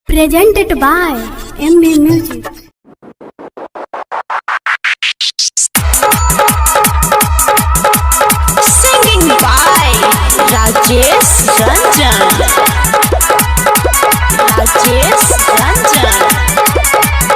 Presented by MB Music. Singing by Rajesh Ranjan. Rajesh Ranjan.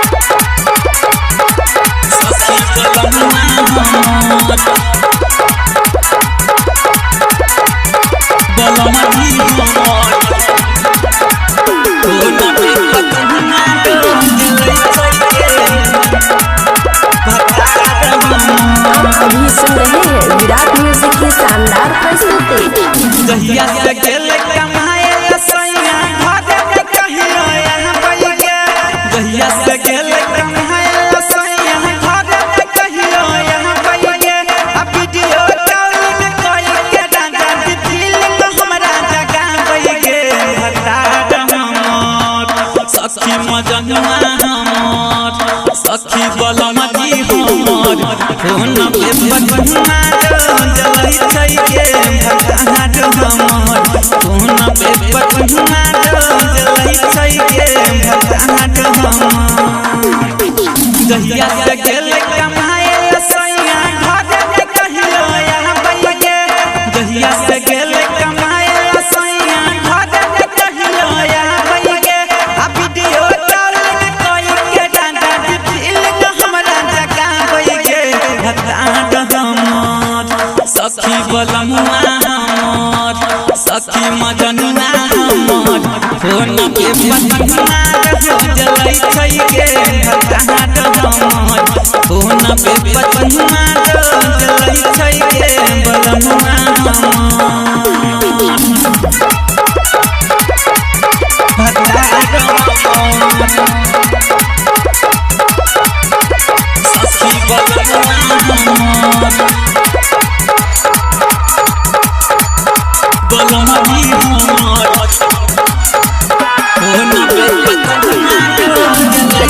अभी सुन रहे हैं विराट म्यूजिक की शानदार प्रस्तुति। दहिया से गेले कमाए सैया घर में कहियो यहाँ बैठ के दहिया से गेले कमाए सैया घर में कहियो यहाँ बैठ के अब वीडियो कॉल में कोई के डांगा दी फिल्म हमरा जगह बैठ के हटा हमर सखी मजनुआ हमर सखी बलमती हमर फोन पे बजना जलई छै के भगहा हमर फोन पे बजना जलई छै के भगहा हमर दहिया से गेले कमाए सैया घर में कहियो यहाँ बैठ के दहिया से गेले कमाए सैया घर में कहियो यहाँ बैठ के अब वीडियो कॉल में कोई के डांगा दी फिल्म हमरा जगह बैठ के हटा हमर सखी बलमुआ हमर सखी मजनुआ हमर फोन पे बजना जलई छै के हटा हमर फोन पे बजना जलई छै के बलमुआ सखी बलमुआ बलमती हमर फोन पे बजना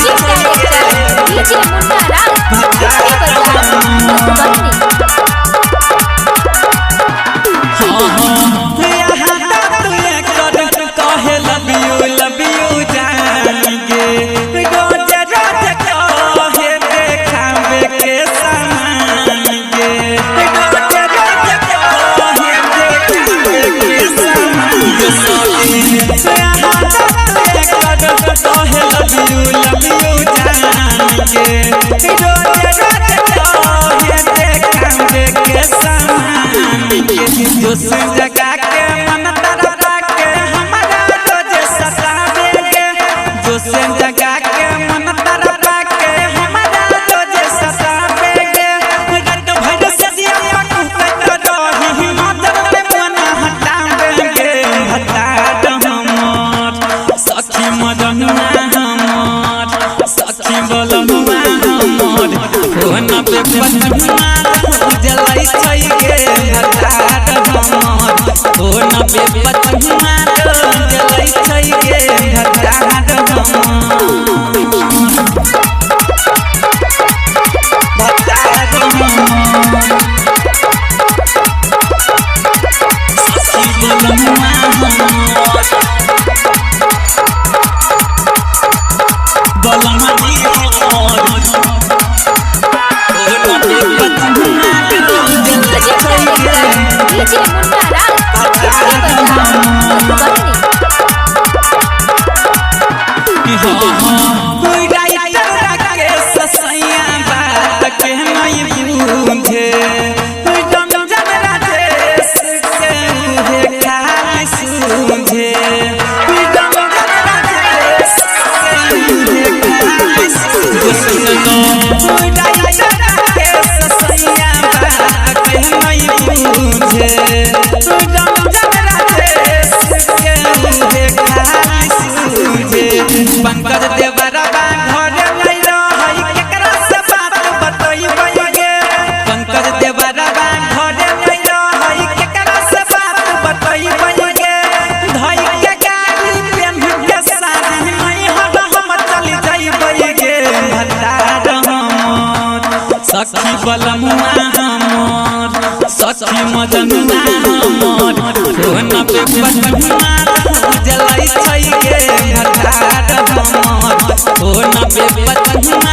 जगा के मन तरफा के हमारा रोज सतावेगे जो से जगा के मन तरफा के हमारा रोज सतावेगे रट भर से दिया पकड़ रही मदर में मन हटावेगे हटा हमर सखी मजनुआ हमर सखी बलमुआ हमर फोन पे बजना जलई छै के हटा हमर फोन पे बजना जलई छै के हटा सखी बलमुआ बलमती हमर फोन पे बजना पंकज देवरबा घर में रहई केकरा से बात बतइबै गे पंकज देवरबा घर में रहई केकरा से बात बतइबै गे धई के गाड़ी पेन के साथ नहीं हम चली जाइबै गे हटा हमर सखी बलमुआ हमर सखी मजनुआ हमर फोन पे बजना जलई छै के हटा के पतंगा